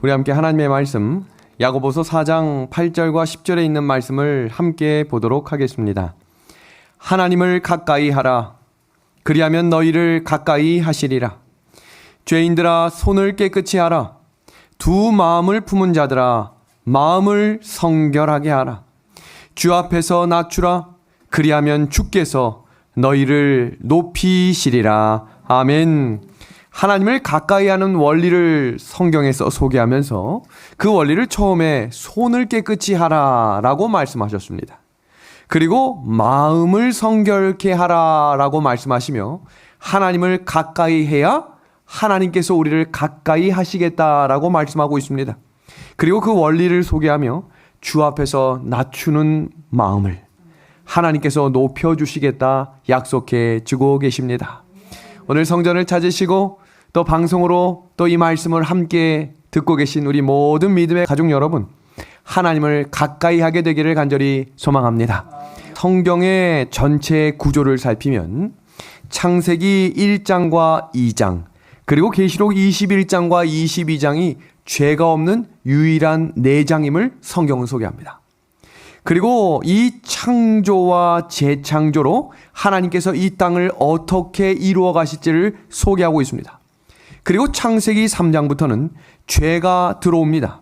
우리 함께 하나님의 말씀 야고보서 4장 8절과 10절에 있는 말씀을 함께 보도록 하겠습니다. 하나님을 가까이 하라. 그리하면 너희를 가까이 하시리라. 죄인들아 손을 깨끗이 하라. 두 마음을 품은 자들아 마음을 성결하게 하라. 주 앞에서 낮추라. 그리하면 주께서 너희를 높이시리라. 아멘. 하나님을 가까이 하는 원리를 성경에서 소개하면서 그 원리를 처음에 손을 깨끗이 하라라고 말씀하셨습니다. 그리고 마음을 성결케 하라라고 말씀하시며 하나님을 가까이 해야 하나님께서 우리를 가까이 하시겠다라고 말씀하고 있습니다. 그리고 그 원리를 소개하며 주 앞에서 낮추는 마음을 하나님께서 높여주시겠다 약속해 주고 계십니다. 오늘 성전을 찾으시고 또 방송으로 또 이 말씀을 함께 듣고 계신 우리 모든 믿음의 가족 여러분, 하나님을 가까이 하게 되기를 간절히 소망합니다. 성경의 전체 구조를 살피면 창세기 1장과 2장 그리고 계시록 21장과 22장이 죄가 없는 유일한 4장임을 성경은 소개합니다. 그리고 이 창조와 재창조로 하나님께서 이 땅을 어떻게 이루어 가실지를 소개하고 있습니다. 그리고 창세기 3장부터는 죄가 들어옵니다.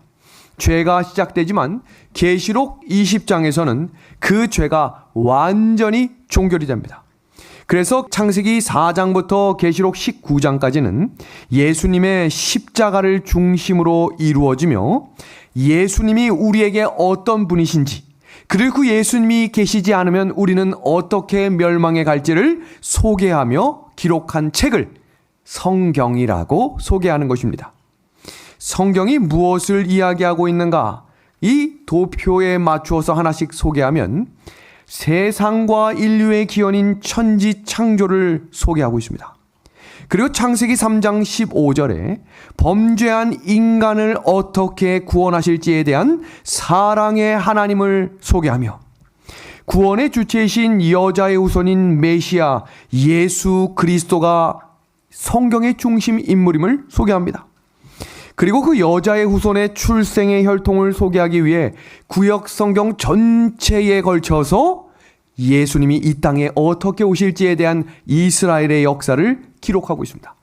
죄가 시작되지만 계시록 20장에서는 그 죄가 완전히 종결이 됩니다. 그래서 창세기 4장부터 계시록 19장까지는 예수님의 십자가를 중심으로 이루어지며 예수님이 우리에게 어떤 분이신지, 그리고 그 예수님이 계시지 않으면 우리는 어떻게 멸망에 갈지를 소개하며 기록한 책을 성경이라고 소개하는 것입니다. 성경이 무엇을 이야기하고 있는가? 이 도표에 맞추어서 하나씩 소개하면 세상과 인류의 기원인 천지 창조를 소개하고 있습니다. 그리고 창세기 3장 15절에 범죄한 인간을 어떻게 구원하실지에 대한 사랑의 하나님을 소개하며 구원의 주체이신 여자의 후손인 메시아 예수 그리스도가 성경의 중심 인물임을 소개합니다. 그리고 그 여자의 후손의 출생의 혈통을 소개하기 위해 구약 성경 전체에 걸쳐서 예수님이 이 땅에 어떻게 오실지에 대한 이스라엘의 역사를 기록하고 있습니다.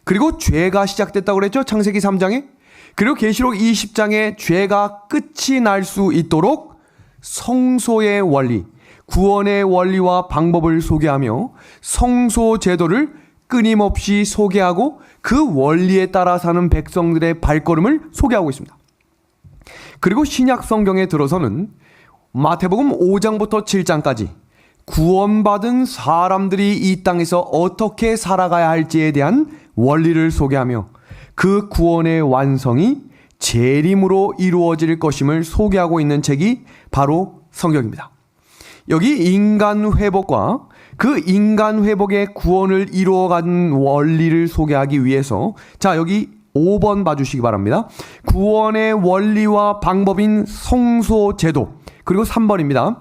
그리고 죄가 시작됐다고 그랬죠? 창세기 3장에. 그리고 계시록 20장에 죄가 끝이 날 수 있도록 성소의 원리, 구원의 원리와 방법을 소개하며 성소 제도를 끊임없이 소개하고 그 원리에 따라 사는 백성들의 발걸음을 소개하고 있습니다. 그리고 신약 성경에 들어서는 마태복음 5장부터 7장까지 구원받은 사람들이 이 땅에서 어떻게 살아가야 할지에 대한 원리를 소개하며 그 구원의 완성이 재림으로 이루어질 것임을 소개하고 있는 책이 바로 성경입니다. 여기 인간 회복과 그 인간 회복의 구원을 이루어가는 원리를 소개하기 위해서 자 여기 5번 봐주시기 바랍니다. 구원의 원리와 방법인 성소 제도. 그리고 3번입니다.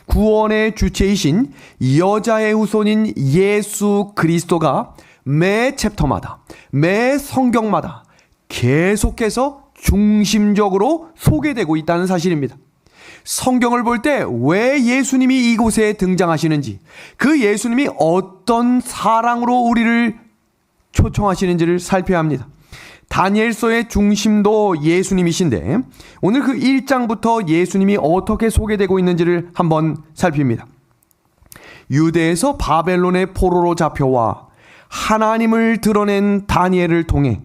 구원의 주체이신 여자의 후손인 예수 그리스도가 매 챕터마다 매 성경마다 계속해서 중심적으로 소개되고 있다는 사실입니다. 성경을 볼 때 왜 예수님이 이곳에 등장하시는지, 그 예수님이 어떤 사랑으로 우리를 초청하시는지를 살펴야 합니다. 다니엘서의 중심도 예수님이신데 오늘 그 1장부터 예수님이 어떻게 소개되고 있는지를 한번 살핍니다. 유대에서 바벨론의 포로로 잡혀와 하나님을 드러낸 다니엘을 통해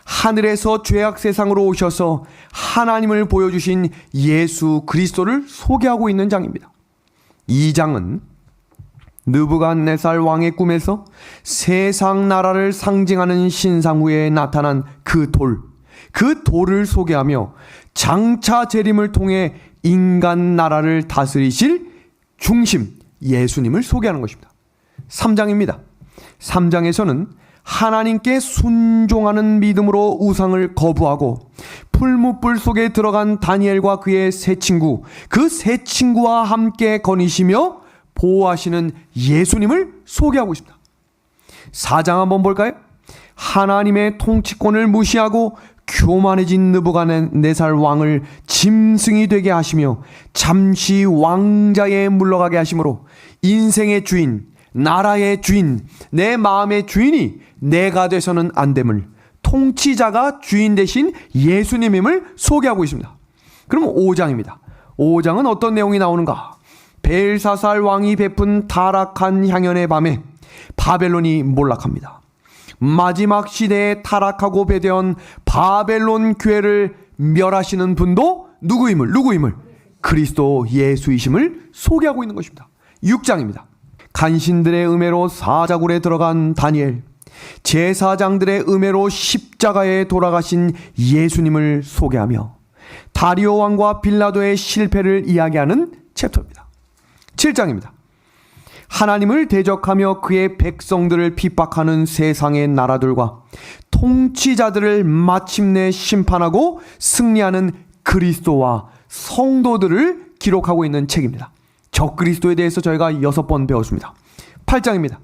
하늘에서 죄악 세상으로 오셔서 하나님을 보여주신 예수 그리스도를 소개하고 있는 장입니다. 2장은 느부갓네살 왕의 꿈에서 세상 나라를 상징하는 신상 위에 나타난 그 돌을 소개하며 장차 재림을 통해 인간 나라를 다스리실 중심 예수님을 소개하는 것입니다. 3장입니다. 3장에서는 하나님께 순종하는 믿음으로 우상을 거부하고 풀무불 속에 들어간 다니엘과 그의 세 친구, 그 세 친구와 함께 거니시며 보호하시는 예수님을 소개하고 있습니다. 4장 한번 볼까요? 하나님의 통치권을 무시하고 교만해진 느부갓네살 왕을 짐승이 되게 하시며 잠시 왕자에 물러가게 하심으로 인생의 주인, 나라의 주인, 내 마음의 주인이 내가 돼서는 안 됨을, 통치자가 주인 대신 예수님임을 소개하고 있습니다. 그럼 5장입니다. 5장은 어떤 내용이 나오는가? 벨사살 왕이 베푼 타락한 향연의 밤에 바벨론이 몰락합니다. 마지막 시대에 타락하고 배대한 바벨론 교회를 멸하시는 분도 누구임을 그리스도 예수이심을 소개하고 있는 것입니다. 6장입니다. 간신들의 음해로 사자굴에 들어간 다니엘, 제사장들의 음해로 십자가에 돌아가신 예수님을 소개하며 다리오 왕과 빌라도의 실패를 이야기하는 챕터입니다. 7장입니다. 하나님을 대적하며 그의 백성들을 핍박하는 세상의 나라들과 통치자들을 마침내 심판하고 승리하는 그리스도와 성도들을 기록하고 있는 책입니다. 적그리스도에 대해서 저희가 6번 배웠습니다. 8장입니다.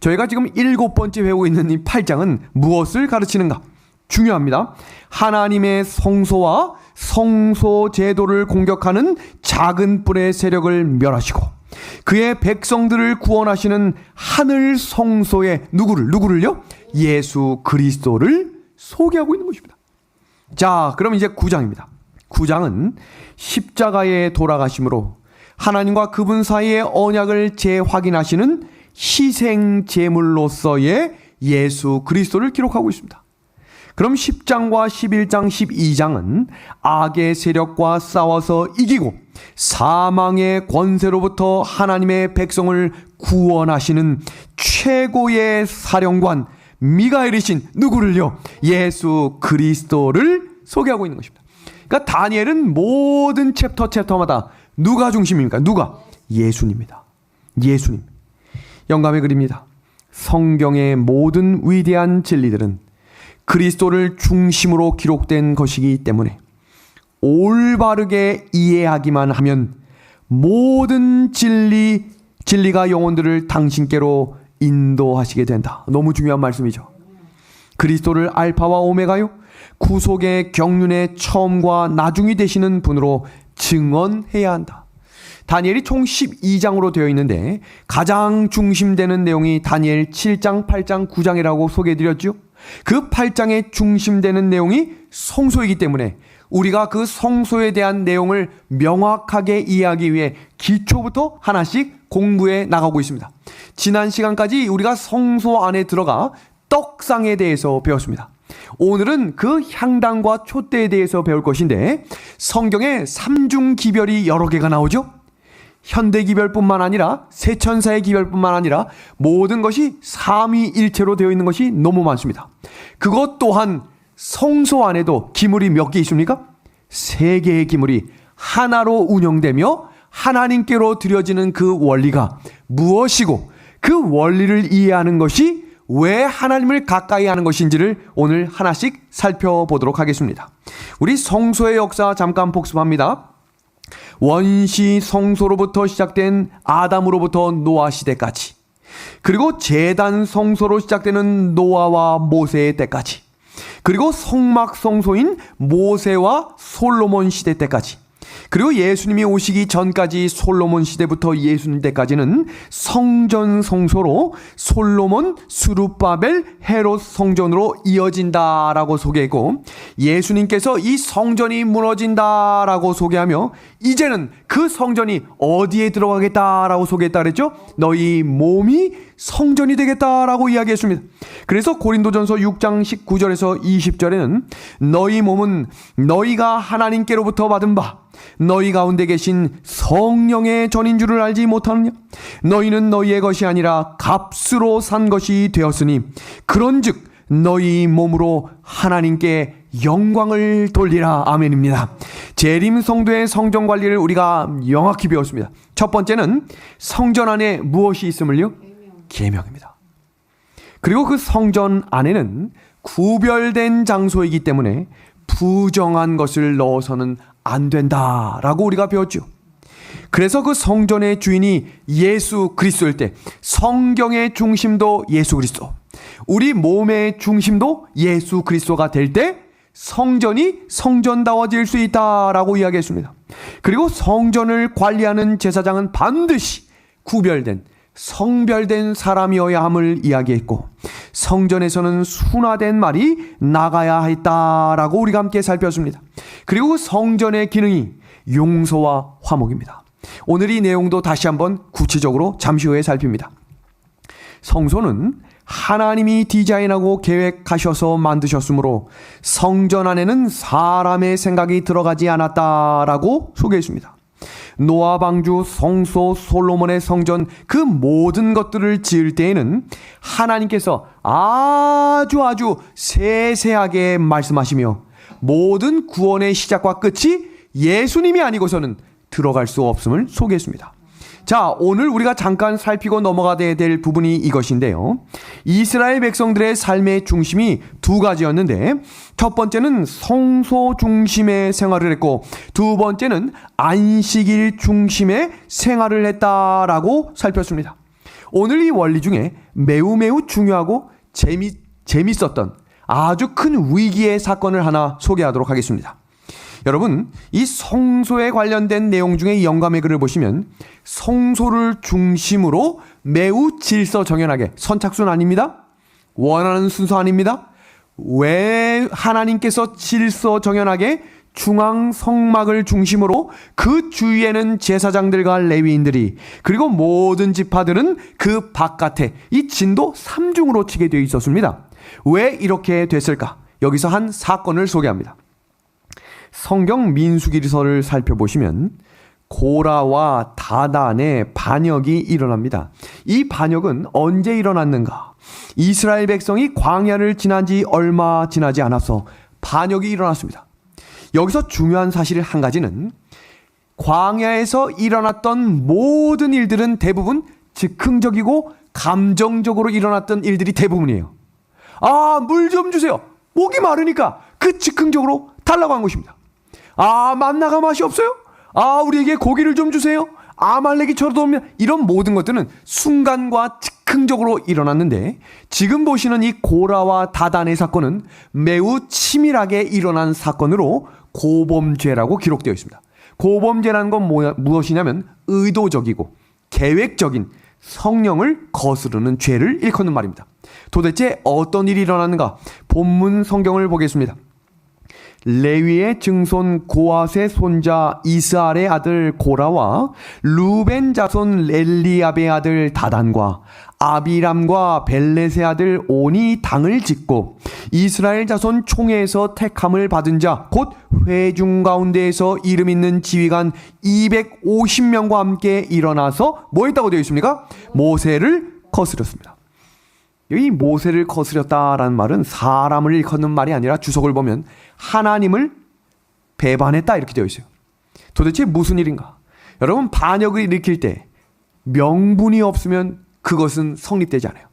저희가 지금 7번째 배우고 있는 이 8장은 무엇을 가르치는가? 중요합니다. 하나님의 성소와 성소 제도를 공격하는 작은 뿔의 세력을 멸하시고 그의 백성들을 구원하시는 하늘 성소의 누구를요? 예수 그리스도를 소개하고 있는 것입니다. 자, 그럼 이제 9장입니다. 9장은 십자가에 돌아가심으로 하나님과 그분 사이의 언약을 재확인하시는 희생 제물로서의 예수 그리스도를 기록하고 있습니다. 그럼 10장과 11장, 12장은 악의 세력과 싸워서 이기고 사망의 권세로부터 하나님의 백성을 구원하시는 최고의 사령관 미가엘이신 누구를요? 예수 그리스도를 소개하고 있는 것입니다. 그러니까 다니엘은 모든 챕터마다 누가 중심입니까? 누가? 예수님입니다. 예수님. 영감의 글입니다. 성경의 모든 위대한 진리들은 그리스도를 중심으로 기록된 것이기 때문에 올바르게 이해하기만 하면 모든 진리가 영혼들을 당신께로 인도하시게 된다. 너무 중요한 말씀이죠. 그리스도를 알파와 오메가요, 구속의 경륜의 처음과 나중이 되시는 분으로 증언해야 한다. 다니엘이 총 12장으로 되어 있는데 가장 중심되는 내용이 다니엘 7장, 8장, 9장이라고 소개해드렸죠. 그 8장에 중심되는 내용이 성소이기 때문에 우리가 그 성소에 대한 내용을 명확하게 이해하기 위해 기초부터 하나씩 공부해 나가고 있습니다. 지난 시간까지 우리가 성소 안에 들어가 떡상에 대해서 배웠습니다. 오늘은 그 향단과 촛대에 대해서 배울 것인데 성경에 삼중기별이 여러 개가 나오죠. 현대기별뿐만 아니라 세천사의 기별뿐만 아니라 모든 것이 삼위일체로 되어 있는 것이 너무 많습니다. 그것 또한 성소 안에도 기물이 몇 개 있습니까? 3개의 기물이 하나로 운영되며 하나님께로 드려지는 그 원리가 무엇이고 그 원리를 이해하는 것이 왜 하나님을 가까이 하는 것인지를 오늘 하나씩 살펴보도록 하겠습니다. 우리 성소의 역사 잠깐 복습합니다. 원시 성소로부터 시작된 아담으로부터 노아 시대까지, 그리고 제단 성소로 시작되는 노아와 모세의 때까지, 그리고 성막 성소인 모세와 솔로몬 시대 때까지, 그리고 예수님이 오시기 전까지 솔로몬 시대부터 예수님 때까지는 성전 성소로 솔로몬, 수룹바벨, 헤롯 성전으로 이어진다라고 소개했고, 예수님께서 이 성전이 무너진다라고 소개하며 이제는 그 성전이 어디에 들어가겠다라고 소개했다 그랬죠? 너희 몸이 성전이 되겠다라고 이야기했습니다. 그래서 고린도전서 6장 19절에서 20절에는 너희 몸은 너희가 하나님께로부터 받은 바 너희 가운데 계신 성령의 전인 줄을 알지 못하느냐? 너희는 너희의 것이 아니라 값으로 산 것이 되었으니 그런즉 너희 몸으로 하나님께 영광을 돌리라. 아멘입니다. 재림 성도의 성전 관리를 우리가 명확히 배웠습니다. 첫 번째는 성전 안에 무엇이 있음을요? 계명입니다. 그리고 그 성전 안에는 구별된 장소이기 때문에 부정한 것을 넣어서는 안 된다라고 우리가 배웠죠. 그래서 그 성전의 주인이 예수 그리스도일 때 성경의 중심도 예수 그리스도, 우리 몸의 중심도 예수 그리스도가 될 때 성전이 성전다워질 수 있다라고 이야기했습니다. 그리고 성전을 관리하는 제사장은 반드시 구별된 성별된 사람이어야 함을 이야기했고, 성전에서는 순화된 말이 나가야 했다라고 우리가 함께 살폈습니다. 그리고 성전의 기능이 용서와 화목입니다. 오늘 이 내용도 다시 한번 구체적으로 잠시 후에 살핍니다. 성소는 하나님이 디자인하고 계획하셔서 만드셨으므로 성전 안에는 사람의 생각이 들어가지 않았다라고 소개했습니다. 노아 방주, 성소, 솔로몬의 성전, 그 모든 것들을 지을 때에는 하나님께서 아주 세세하게 말씀하시며 모든 구원의 시작과 끝이 예수님이 아니고서는 들어갈 수 없음을 소개했습니다. 자, 오늘 우리가 잠깐 살피고 넘어가야 될 부분이 이것인데요. 이스라엘 백성들의 삶의 중심이 두 가지였는데, 첫 번째는 성소 중심의 생활을 했고, 두 번째는 안식일 중심의 생활을 했다라고 살폈습니다. 오늘 이 원리 중에 매우 중요하고 재밌었던 아주 큰 위기의 사건을 하나 소개하도록 하겠습니다. 여러분, 이 성소에 관련된 내용 중에 영감의 글을 보시면 성소를 중심으로 매우 질서정연하게, 선착순 아닙니다. 원하는 순서 아닙니다. 왜 하나님께서 질서정연하게 중앙 성막을 중심으로 그 주위에는 제사장들과 레위인들이, 그리고 모든 지파들은 그 바깥에 이 진도 3중으로 치게 되어 있었습니다. 왜 이렇게 됐을까? 여기서 한 사건을 소개합니다. 성경 민수기서를 살펴보시면 고라와 다단의 반역이 일어납니다. 이 반역은 언제 일어났는가? 이스라엘 백성이 광야를 지난 지 얼마 지나지 않아서 반역이 일어났습니다. 여기서 중요한 사실 한 가지는 광야에서 일어났던 모든 일들은 대부분 즉흥적이고 감정적으로 일어났던 일들이 대부분이에요. 물 좀 주세요. 목이 마르니까 그 즉흥적으로 달라고 한 것입니다. 만나가 맛이 없어요? 우리에게 고기를 좀 주세요. 아말렉이 쳐들어오면, 이런 모든 것들은 순간과 즉흥적으로 일어났는데, 지금 보시는 이 고라와 다단의 사건은 매우 치밀하게 일어난 사건으로 고범죄라고 기록되어 있습니다. 고범죄라는 건 무엇이냐면 의도적이고 계획적인 성령을 거스르는 죄를 일컫는 말입니다. 도대체 어떤 일이 일어났는가? 본문 성경을 보겠습니다. 레위의 증손 고앗의 손자 이스알의 아들 고라와 루벤 자손 엘리압의 아들 다단과 아비람과 벨렛의 아들 온이 당을 짓고 이스라엘 자손 총회에서 택함을 받은 자 곧 회중 가운데에서 이름 있는 지휘관 250명과 함께 일어나서 뭐 했다고 되어 있습니까? 모세를 거스렸습니다. 여기 모세를 거스렸다라는 말은 사람을 일컫는 말이 아니라 주석을 보면 하나님을 배반했다 이렇게 되어 있어요. 도대체 무슨 일인가? 여러분, 반역을 일으킬 때 명분이 없으면 그것은 성립되지 않아요.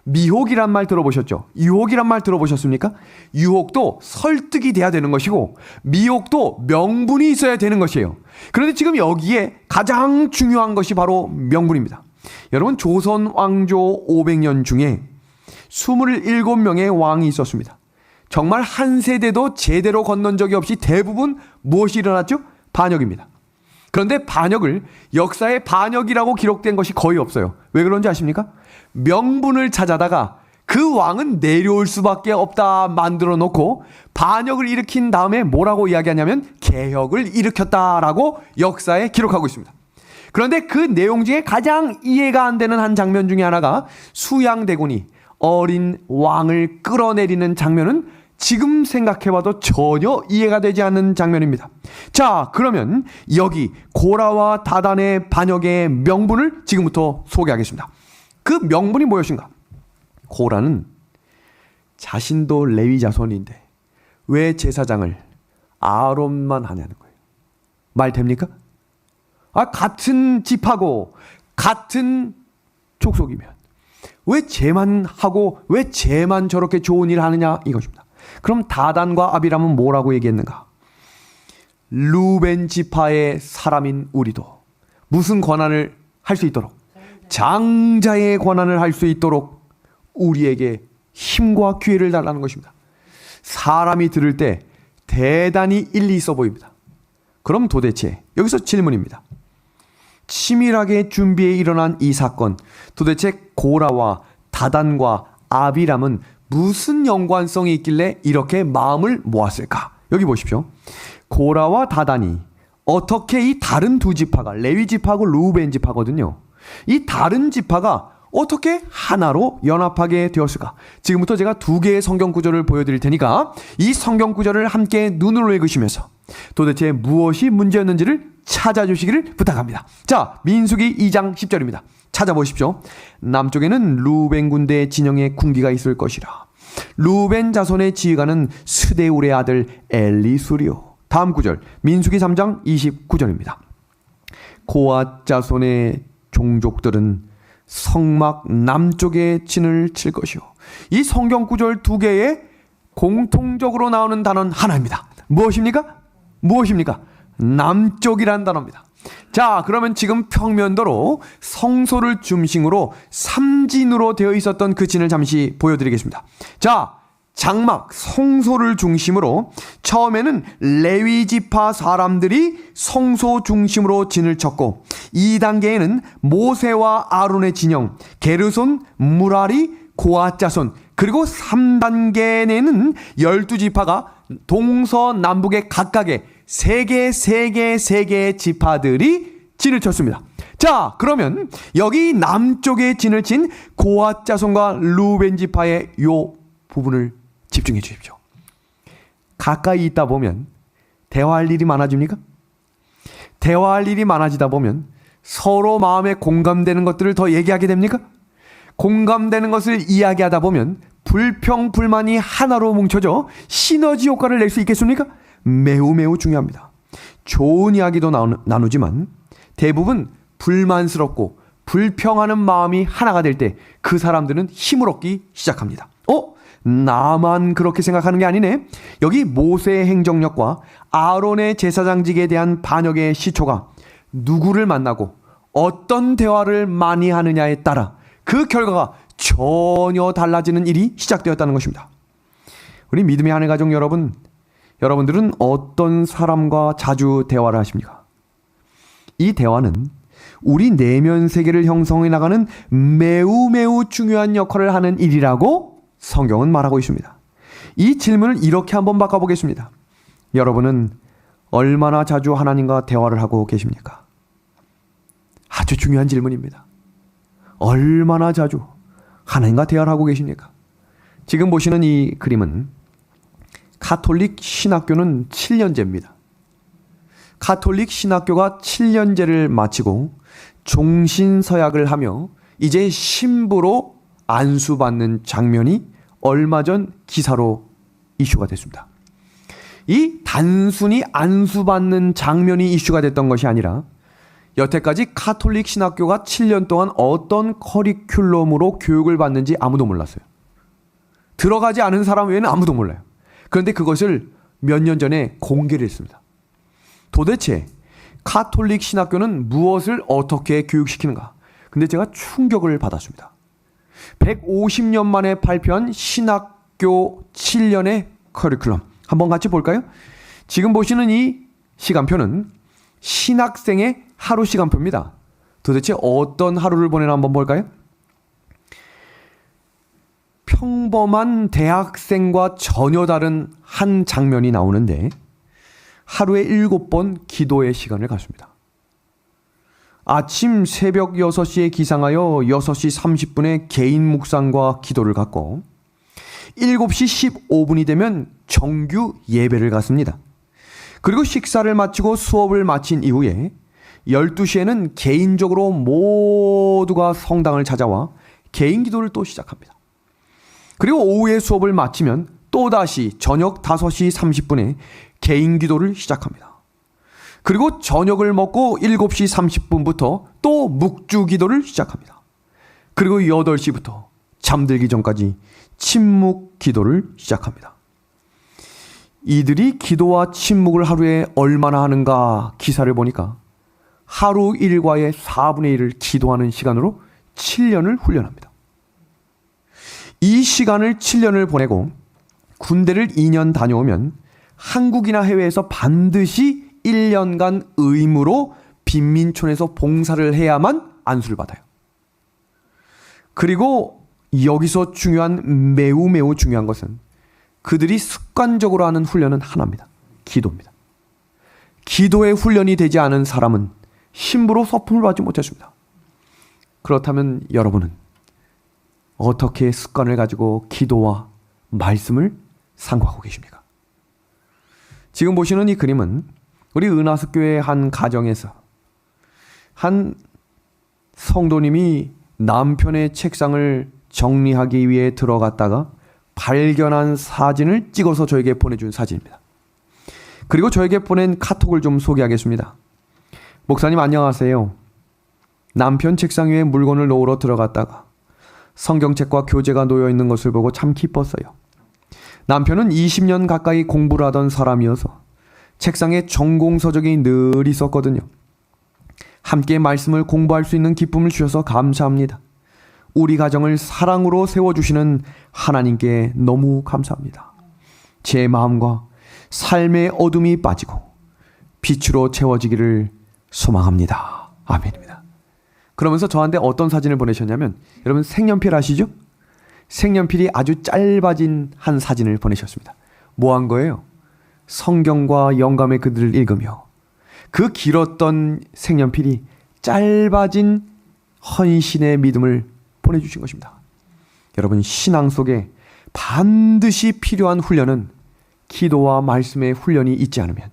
미혹이란 말 들어보셨죠? 유혹이란 말 들어보셨습니까? 유혹도 설득이 돼야 되는 것이고 미혹도 명분이 있어야 되는 것이에요. 그런데 지금 여기에 가장 중요한 것이 바로 명분입니다. 여러분, 조선 왕조 500년 중에 27명의 왕이 있었습니다. 정말 한 세대도 제대로 건넌 적이 없이 대부분 무엇이 일어났죠? 반역입니다. 그런데 반역을 역사에 반역이라고 기록된 것이 거의 없어요. 왜 그런지 아십니까? 명분을 찾아다가 그 왕은 내려올 수밖에 없다 만들어 놓고 반역을 일으킨 다음에 뭐라고 이야기하냐면 개혁을 일으켰다라고 역사에 기록하고 있습니다. 그런데 그 내용 중에 가장 이해가 안 되는 한 장면 중에 하나가 수양대군이 어린 왕을 끌어내리는 장면은 지금 생각해봐도 전혀 이해가 되지 않는 장면입니다. 자, 그러면 여기 고라와 다단의 반역의 명분을 지금부터 소개하겠습니다. 그 명분이 무엇인가? 고라는 자신도 레위 자손인데 왜 제사장을 아론만 하냐는 거예요. 말 됩니까? 같은 집하고 같은 족속이면 왜 쟤만 하고 왜 쟤만 저렇게 좋은 일 하느냐 이것입니다. 그럼 다단과 아비람은 뭐라고 얘기했는가? 루벤 지파의 사람인 우리도 무슨 권한을 할 수 있도록? 장자의 권한을 할 수 있도록 우리에게 힘과 기회를 달라는 것입니다. 사람이 들을 때 대단히 일리 있어 보입니다. 그럼 도대체 여기서 질문입니다. 치밀하게 준비해 일어난 이 사건, 도대체 고라와 다단과 아비람은 무슨 연관성이 있길래 이렇게 마음을 모았을까? 여기 보십시오. 고라와 다단이 어떻게 이 다른 두 지파가, 레위 지파하고 루벤 지파거든요. 이 다른 지파가 어떻게 하나로 연합하게 되었을까? 지금부터 제가 두 개의 성경 구절을 보여드릴 테니까 이 성경 구절을 함께 눈으로 읽으시면서 도대체 무엇이 문제였는지를 찾아주시기를 부탁합니다. 자, 민수기 2장 10절입니다. 찾아보십시오. 남쪽에는 루벤 군대 진영의 군기가 있을 것이라. 루벤 자손의 지휘관은 스데울의 아들 엘리수리오. 다음 구절 민수기 3장 29절입니다. 고앗 자손의 종족들은 성막 남쪽에 진을 칠 것이요. 이 성경 구절 두 개에 공통적으로 나오는 단어는 하나입니다. 무엇입니까? 무엇입니까? 남쪽이란 단어입니다. 자, 그러면 지금 평면도로 성소를 중심으로 삼진으로 되어 있었던 그 진을 잠시 보여드리겠습니다. 자, 장막, 성소를 중심으로 처음에는 레위 지파 사람들이 성소 중심으로 진을 쳤고 2단계에는 모세와 아론의 진영, 게르손, 무라리, 고앗 자손, 그리고 3단계에는 12지파가 동서남북의 각각의 3개의 지파들이 진을 쳤습니다. 자, 그러면 여기 남쪽에 진을 친 고앗 자손과 루벤 지파의 요 부분을 집중해 주십시오. 가까이 있다 보면 대화할 일이 많아집니까? 대화할 일이 많아지다 보면 서로 마음에 공감되는 것들을 더 얘기하게 됩니까? 공감되는 것을 이야기하다 보면 불평, 불만이 하나로 뭉쳐져 시너지 효과를 낼 수 있겠습니까? 매우 중요합니다. 좋은 이야기도 나누지만 대부분 불만스럽고 불평하는 마음이 하나가 될 때 그 사람들은 힘을 얻기 시작합니다. 나만 그렇게 생각하는 게 아니네. 여기 모세의 행정력과 아론의 제사장직에 대한 반역의 시초가 누구를 만나고 어떤 대화를 많이 하느냐에 따라 그 결과가 전혀 달라지는 일이 시작되었다는 것입니다. 우리 믿음의 하늘 가족 여러분, 여러분들은 어떤 사람과 자주 대화를 하십니까? 이 대화는 우리 내면 세계를 형성해 나가는 매우 중요한 역할을 하는 일이라고 성경은 말하고 있습니다. 이 질문을 이렇게 한번 바꿔보겠습니다. 여러분은 얼마나 자주 하나님과 대화를 하고 계십니까? 아주 중요한 질문입니다. 얼마나 자주 하나님과 대화를 하고 계십니까? 지금 보시는 이 그림은 가톨릭 신학교는 7년제입니다. 가톨릭 신학교가 7년제를 마치고 종신서약을 하며 이제 신부로 안수받는 장면이 얼마 전 기사로 이슈가 됐습니다. 이 단순히 안수받는 장면이 이슈가 됐던 것이 아니라 여태까지 가톨릭 신학교가 7년 동안 어떤 커리큘럼으로 교육을 받는지 아무도 몰랐어요. 들어가지 않은 사람 외에는 아무도 몰라요. 그런데 그것을 몇 년 전에 공개를 했습니다. 도대체 가톨릭 신학교는 무엇을 어떻게 교육시키는가? 근데 제가 충격을 받았습니다. 150년 만에 발표한 신학교 7년의 커리큘럼 한번 같이 볼까요? 지금 보시는 이 시간표는 신학생의 하루 시간표입니다. 도대체 어떤 하루를 보내나 한번 볼까요? 평범한 대학생과 전혀 다른 한 장면이 나오는데 하루에 7번 기도의 시간을 갖습니다. 아침 새벽 6시에 기상하여 6시 30분에 개인 묵상과 기도를 갖고 7시 15분이 되면 정규 예배를 갖습니다. 그리고 식사를 마치고 수업을 마친 이후에 12시에는 개인적으로 모두가 성당을 찾아와 개인 기도를 또 시작합니다. 그리고 오후에 수업을 마치면 또다시 저녁 5시 30분에 개인 기도를 시작합니다. 그리고 저녁을 먹고 7시 30분부터 또 묵주 기도를 시작합니다. 그리고 8시부터 잠들기 전까지 침묵 기도를 시작합니다. 이들이 기도와 침묵을 하루에 얼마나 하는가 기사를 보니까 하루 일과의 4분의 1을 기도하는 시간으로 7년을 훈련합니다. 이 시간을 7년을 보내고 군대를 2년 다녀오면 한국이나 해외에서 반드시 1년간 의무로 빈민촌에서 봉사를 해야만 안수를 받아요. 그리고 여기서 매우 중요한 것은 그들이 습관적으로 하는 훈련은 하나입니다. 기도입니다. 기도의 훈련이 되지 않은 사람은 힘부로 서품을 받지 못했습니다. 그렇다면 여러분은 어떻게 습관을 가지고 기도와 말씀을 상고하고 계십니까? 지금 보시는 이 그림은 우리 은하숙교의 한 가정에서 한 성도님이 남편의 책상을 정리하기 위해 들어갔다가 발견한 사진을 찍어서 저에게 보내준 사진입니다. 그리고 저에게 보낸 카톡을 좀 소개하겠습니다. 목사님 안녕하세요. 남편 책상 위에 물건을 놓으러 들어갔다가 성경책과 교재가 놓여 있는 것을 보고 참 기뻤어요. 남편은 20년 가까이 공부를 하던 사람이어서 책상에 전공 서적이 늘 있었거든요. 함께 말씀을 공부할 수 있는 기쁨을 주셔서 감사합니다. 우리 가정을 사랑으로 세워주시는 하나님께 너무 감사합니다. 제 마음과 삶의 어둠이 빠지고 빛으로 채워지기를 소망합니다. 아멘입니다. 그러면서 저한테 어떤 사진을 보내셨냐면 여러분 색연필 아시죠? 색연필이 아주 짧아진 한 사진을 보내셨습니다. 뭐 한 거예요? 성경과 영감의 글을 읽으며 그 길었던 색연필이 짧아진 헌신의 믿음을 보내주신 것입니다. 여러분 신앙 속에 반드시 필요한 훈련은 기도와 말씀의 훈련이 있지 않으면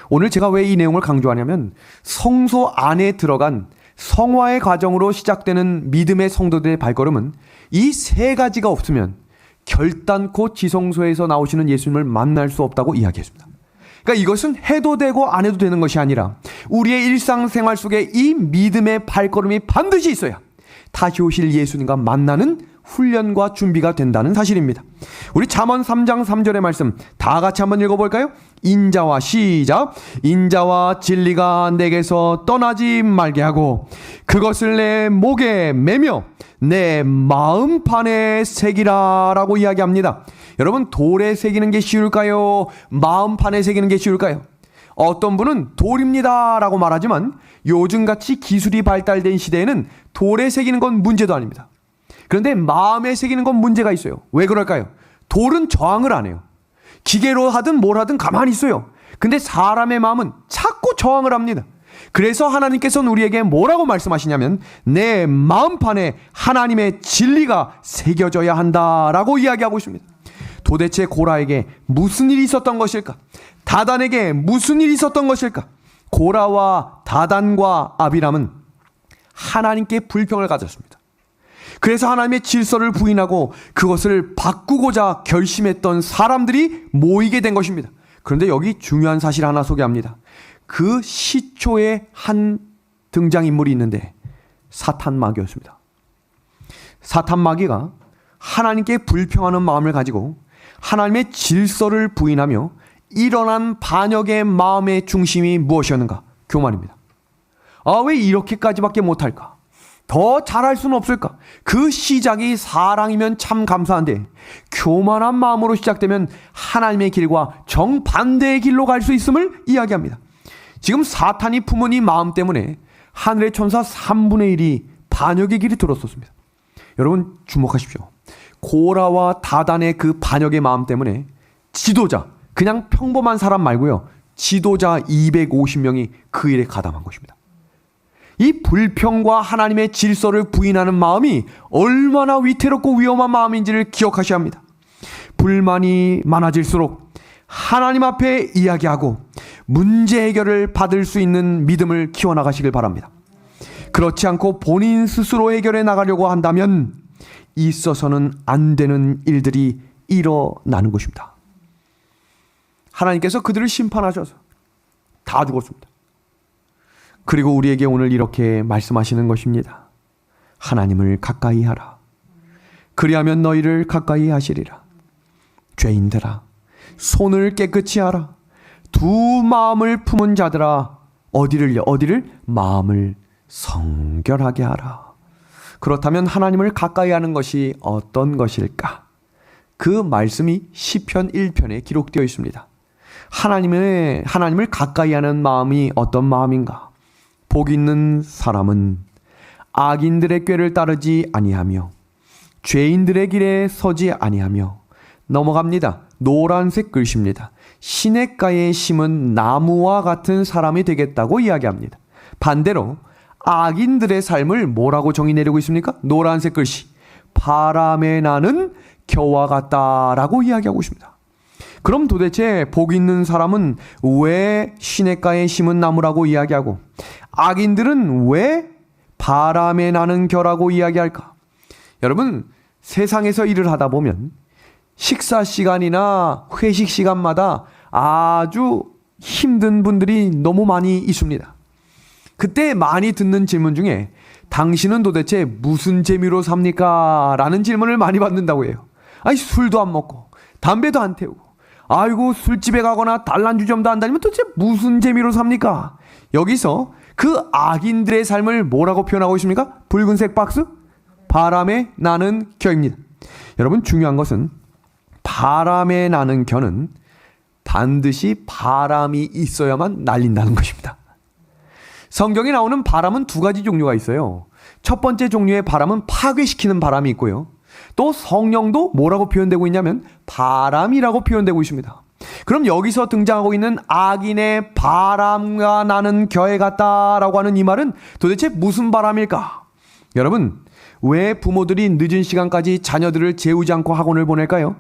오늘 제가 왜 이 내용을 강조하냐면 성소 안에 들어간 성화의 과정으로 시작되는 믿음의 성도들의 발걸음은 이 세 가지가 없으면 결단코 지성소에서 나오시는 예수님을 만날 수 없다고 이야기했습니다. 그러니까 이것은 해도 되고 안 해도 되는 것이 아니라 우리의 일상생활 속에 이 믿음의 발걸음이 반드시 있어야 다시 오실 예수님과 만나는 훈련과 준비가 된다는 사실입니다. 우리 잠언 3장 3절의 말씀 다 같이 한번 읽어볼까요? 인자와 시작. 인자와 진리가 내게서 떠나지 말게 하고 그것을 내 목에 매며 내 마음판에 새기라 라고 이야기합니다. 여러분 돌에 새기는 게 쉬울까요? 마음판에 새기는 게 쉬울까요? 어떤 분은 돌입니다 라고 말하지만 요즘같이 기술이 발달된 시대에는 돌에 새기는 건 문제도 아닙니다. 그런데 마음에 새기는 건 문제가 있어요. 왜 그럴까요? 돌은 저항을 안 해요. 기계로 하든 뭘 하든 가만히 있어요. 근데 사람의 마음은 자꾸 저항을 합니다. 그래서 하나님께서는 우리에게 뭐라고 말씀하시냐면 내 마음판에 하나님의 진리가 새겨져야 한다라고 이야기하고 있습니다. 도대체 고라에게 무슨 일이 있었던 것일까? 다단에게 무슨 일이 있었던 것일까? 고라와 다단과 아비람은 하나님께 불평을 가졌습니다. 그래서 하나님의 질서를 부인하고 그것을 바꾸고자 결심했던 사람들이 모이게 된 것입니다. 그런데 여기 중요한 사실 하나 소개합니다. 그 시초에 한 등장인물이 있는데 사탄마귀였습니다. 사탄마귀가 하나님께 불평하는 마음을 가지고 하나님의 질서를 부인하며 일어난 반역의 마음의 중심이 무엇이었는가? 교만입니다. 왜 이렇게까지밖에 못할까? 더 잘할 수는 없을까? 그 시작이 사랑이면 참 감사한데 교만한 마음으로 시작되면 하나님의 길과 정반대의 길로 갈 수 있음을 이야기합니다. 지금 사탄이 품은 이 마음 때문에 하늘의 천사 3분의 1이 반역의 길이 들었었습니다. 여러분 주목하십시오. 고라와 다단의 그 반역의 마음 때문에 지도자, 그냥 평범한 사람 말고요, 지도자 250명이 그 일에 가담한 것입니다. 이 불평과 하나님의 질서를 부인하는 마음이 얼마나 위태롭고 위험한 마음인지를 기억하셔야 합니다. 불만이 많아질수록 하나님 앞에 이야기하고 문제 해결을 받을 수 있는 믿음을 키워나가시길 바랍니다. 그렇지 않고 본인 스스로 해결해 나가려고 한다면 있어서는 안 되는 일들이 일어나는 것입니다. 하나님께서 그들을 심판하셔서 다 죽었습니다. 그리고 우리에게 오늘 이렇게 말씀하시는 것입니다. 하나님을 가까이 하라. 그리하면 너희를 가까이 하시리라. 죄인들아, 손을 깨끗이 하라. 두 마음을 품은 자들아, 어디를요? 어디를? 마음을 성결하게 하라. 그렇다면 하나님을 가까이 하는 것이 어떤 것일까? 그 말씀이 시편 1편에 기록되어 있습니다. 하나님을 가까이 하는 마음이 어떤 마음인가? 복 있는 사람은 악인들의 꾀를 따르지 아니하며 죄인들의 길에 서지 아니하며, 넘어갑니다. 노란색 글씨입니다. 시냇가에 심은 나무와 같은 사람이 되겠다고 이야기합니다. 반대로 악인들의 삶을 뭐라고 정의 내리고 있습니까? 노란색 글씨, 바람에 나는 겨와 같다라고 이야기하고 있습니다. 그럼 도대체 복 있는 사람은 왜 시냇가에 심은 나무라고 이야기하고, 악인들은 왜 바람에 나는 겨라고 이야기할까? 여러분, 세상에서 일을 하다 보면 식사 시간이나 회식 시간마다 아주 힘든 분들이 너무 많이 있습니다. 그때 많이 듣는 질문 중에 당신은 도대체 무슨 재미로 삽니까? 라는 질문을 많이 받는다고 해요. 아니, 술도 안 먹고 담배도 안 태우고, 아이고 술집에 가거나 단란주점도 안 다니면 도대체 무슨 재미로 삽니까? 여기서 그 악인들의 삶을 뭐라고 표현하고 있습니까? 붉은색 박스? 바람에 나는 겨입니다. 여러분, 중요한 것은 바람에 나는 겨는 반드시 바람이 있어야만 날린다는 것입니다. 성경에 나오는 바람은 두 가지 종류가 있어요. 첫 번째 종류의 바람은 파괴시키는 바람이 있고요. 또 성령도 뭐라고 표현되고 있냐면 바람이라고 표현되고 있습니다. 그럼 여기서 등장하고 있는 악인의 바람과 나는 겨에 같다라고 하는 이 말은 도대체 무슨 바람일까? 여러분, 왜 부모들이 늦은 시간까지 자녀들을 재우지 않고 학원을 보낼까요?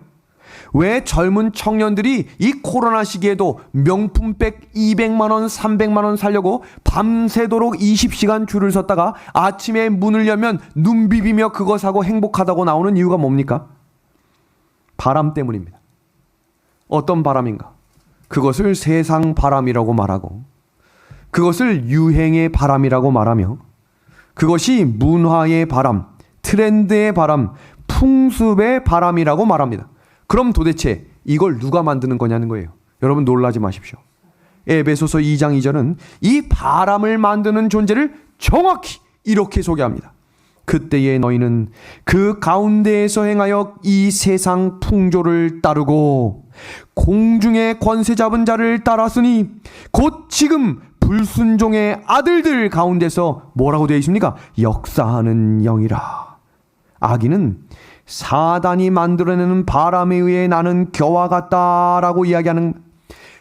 왜 젊은 청년들이 이 코로나 시기에도 명품백 200만 원, 300만 원 사려고 밤새도록 20시간 줄을 섰다가 아침에 문을 열면 눈 비비며 그거 사고 행복하다고 나오는 이유가 뭡니까? 바람 때문입니다. 어떤 바람인가? 그것을 세상 바람이라고 말하고, 그것을 유행의 바람이라고 말하며, 그것이 문화의 바람, 트렌드의 바람, 풍습의 바람이라고 말합니다. 그럼 도대체 이걸 누가 만드는 거냐는 거예요. 여러분, 놀라지 마십시오. 에베소서 2장 2절은 이 바람을 만드는 존재를 정확히 이렇게 소개합니다. 그때에 너희는 그 가운데에서 행하여 이 세상 풍조를 따르고 공중의 권세 잡은 자를 따랐으니 곧 지금 불순종의 아들들 가운데서 뭐라고 되어 있습니까? 역사하는 영이라. 악인은 사단이 만들어내는 바람에 의해 나는 겨와 같다라고 이야기하는,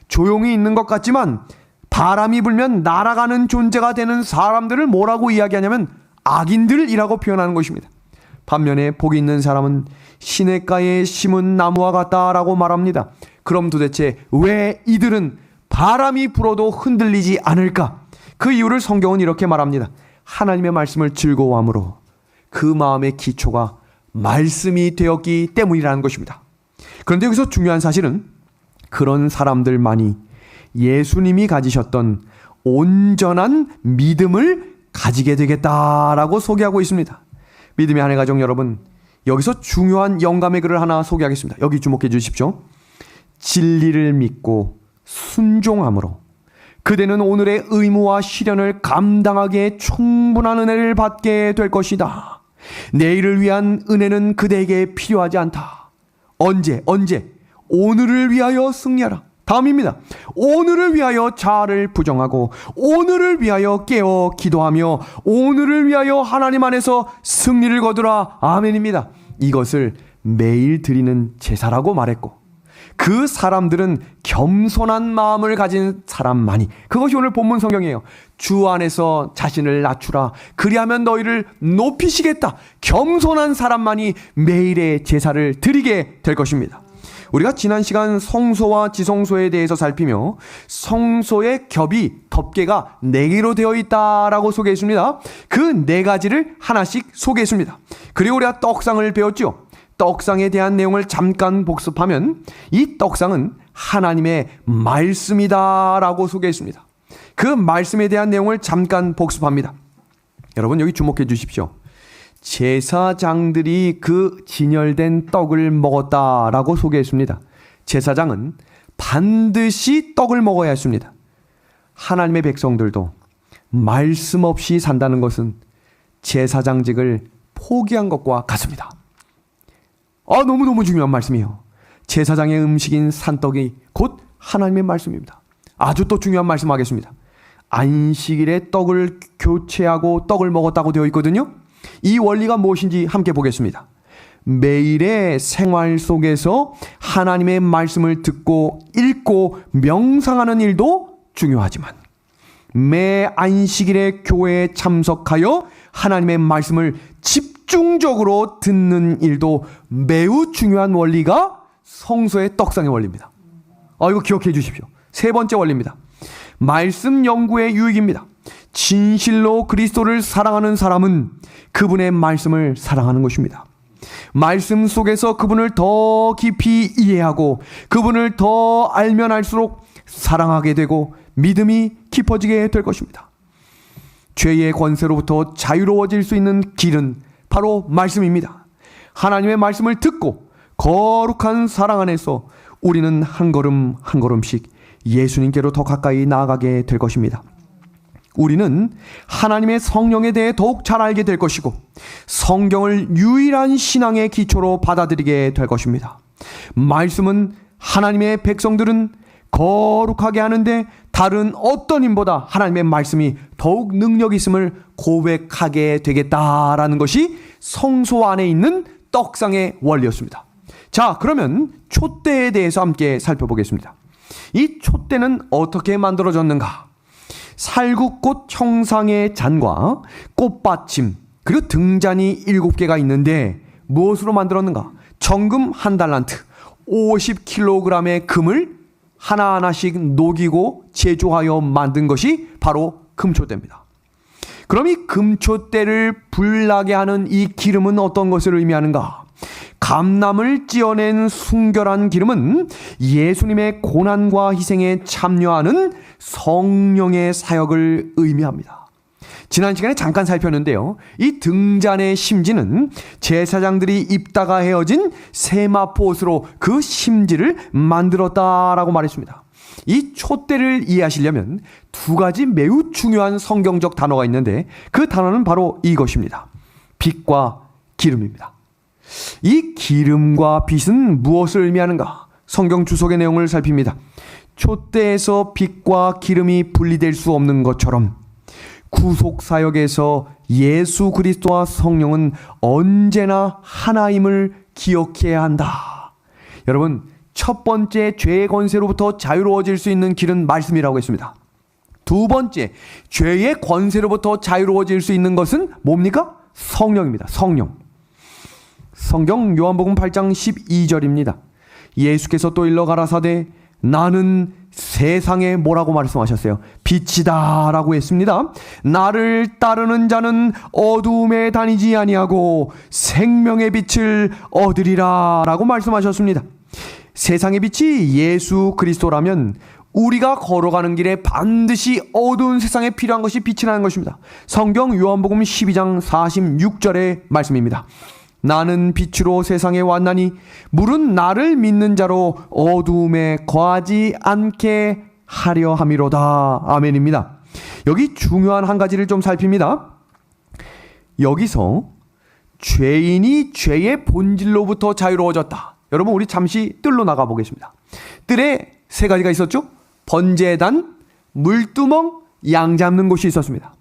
조용히 있는 것 같지만 바람이 불면 날아가는 존재가 되는 사람들을 뭐라고 이야기하냐면 악인들이라고 표현하는 것입니다. 반면에 복이 있는 사람은 시냇가에 심은 나무와 같다라고 말합니다. 그럼 도대체 왜 이들은 바람이 불어도 흔들리지 않을까? 그 이유를 성경은 이렇게 말합니다. 하나님의 말씀을 즐거워함으로 그 마음의 기초가 말씀이 되었기 때문이라는 것입니다. 그런데 여기서 중요한 사실은 그런 사람들만이 예수님이 가지셨던 온전한 믿음을 가지게 되겠다라고 소개하고 있습니다. 믿음의 한 해 가족 여러분, 여기서 중요한 영감의 글을 하나 소개하겠습니다. 여기 주목해 주십시오. 진리를 믿고 순종함으로 그대는 오늘의 의무와 시련을 감당하기에 충분한 은혜를 받게 될 것이다. 내일을 위한 은혜는 그대에게 필요하지 않다. 언제? 오늘을 위하여 승리하라. 다음입니다. 오늘을 위하여 자아를 부정하고 오늘을 위하여 깨어 기도하며 오늘을 위하여 하나님 안에서 승리를 거두라. 아멘입니다. 이것을 매일 드리는 제사라고 말했고, 그 사람들은 겸손한 마음을 가진 사람만이, 그것이 오늘 본문 성경이에요. 주 안에서 자신을 낮추라. 그리하면 너희를 높이시겠다. 겸손한 사람만이 매일의 제사를 드리게 될 것입니다. 우리가 지난 시간 성소와 지성소에 대해서 살피며 성소의 겹이 덮개가 4개로 되어 있다라고 소개했습니다. 그 4가지를 하나씩 소개했습니다. 그리고 우리가 떡상을 배웠죠. 떡상에 대한 내용을 잠깐 복습하면 이 떡상은 하나님의 말씀이다라고 소개했습니다. 그 말씀에 대한 내용을 잠깐 복습합니다. 여러분, 여기 주목해 주십시오. 제사장들이 그 진열된 떡을 먹었다라고 소개했습니다. 제사장은 반드시 떡을 먹어야 했습니다. 하나님의 백성들도 말씀 없이 산다는 것은 제사장직을 포기한 것과 같습니다. 너무너무 중요한 말씀이에요. 제사장의 음식인 산떡이 곧 하나님의 말씀입니다. 아주 또 중요한 말씀 하겠습니다. 안식일에 떡을 교체하고 떡을 먹었다고 되어 있거든요. 이 원리가 무엇인지 함께 보겠습니다. 매일의 생활 속에서 하나님의 말씀을 듣고 읽고 명상하는 일도 중요하지만 매 안식일에 교회에 참석하여 하나님의 말씀을 집중적으로 듣는 일도 매우 중요한 원리가 성소의 떡상의 원리입니다. 이거 기억해 주십시오. 세 번째 원리입니다. 말씀 연구의 유익입니다. 진실로 그리스도를 사랑하는 사람은 그분의 말씀을 사랑하는 것입니다. 말씀 속에서 그분을 더 깊이 이해하고 그분을 더 알면 알수록 사랑하게 되고 믿음이 깊어지게 될 것입니다. 죄의 권세로부터 자유로워질 수 있는 길은 바로 말씀입니다. 하나님의 말씀을 듣고 거룩한 사랑 안에서 우리는 한 걸음 한 걸음씩 예수님께로 더 가까이 나아가게 될 것입니다. 우리는 하나님의 성령에 대해 더욱 잘 알게 될 것이고 성경을 유일한 신앙의 기초로 받아들이게 될 것입니다. 말씀은 하나님의 백성들은 거룩하게 하는데 다른 어떤 힘보다 하나님의 말씀이 더욱 능력이 있음을 고백하게 되겠다라는 것이 성소 안에 있는 떡상의 원리였습니다. 자, 그러면 촛대에 대해서 함께 살펴보겠습니다. 이 촛대는 어떻게 만들어졌는가? 살구꽃 형상의 잔과 꽃받침 그리고 등잔이 7개가 있는데 무엇으로 만들었는가? 정금 1달란트 50kg의 금을 하나하나씩 녹이고 제조하여 만든 것이 바로 금촛대입니다. 그럼 이 금촛대를 불나게 하는 이 기름은 어떤 것을 의미하는가? 감람을 찌어낸 순결한 기름은 예수님의 고난과 희생에 참여하는 성령의 사역을 의미합니다. 지난 시간에 잠깐 살폈는데요. 이 등잔의 심지는 제사장들이 입다가 헤어진 세마포옷으로 그 심지를 만들었다라고 말했습니다. 이 촛대를 이해하시려면 두 가지 매우 중요한 성경적 단어가 있는데 그 단어는 바로 이것입니다. 빛과 기름입니다. 이 기름과 빛은 무엇을 의미하는가? 성경 주석의 내용을 살핍니다. 촛대에서 빛과 기름이 분리될 수 없는 것처럼 구속사역에서 예수 그리스도와 성령은 언제나 하나임을 기억해야 한다. 여러분, 첫 번째 죄의 권세로부터 자유로워질 수 있는 길은 말씀이라고 했습니다. 두 번째, 죄의 권세로부터 자유로워질 수 있는 것은 뭡니까? 성령입니다. 성령. 성경 요한복음 8장 12절입니다. 예수께서 또 일러 가라사대 나는 세상에 뭐라고 말씀하셨어요? 빛이다 라고 했습니다. 나를 따르는 자는 어두움에 다니지 아니하고 생명의 빛을 얻으리라 라고 말씀하셨습니다. 세상의 빛이 예수 그리스도라면 우리가 걸어가는 길에 반드시 어두운 세상에 필요한 것이 빛이라는 것입니다. 성경 요한복음 12장 46절의 말씀입니다. 나는 빛으로 세상에 왔나니 물은 나를 믿는 자로 어두움에 거하지 않게 하려 함이로다. 아멘입니다. 여기 중요한 한 가지를 좀 살핍니다. 여기서 죄인이 죄의 본질로부터 자유로워졌다. 여러분, 우리 잠시 뜰로 나가 보겠습니다. 뜰에 세 가지가 있었죠? 번제단, 물두멍, 양 잡는 곳이 있었습니다.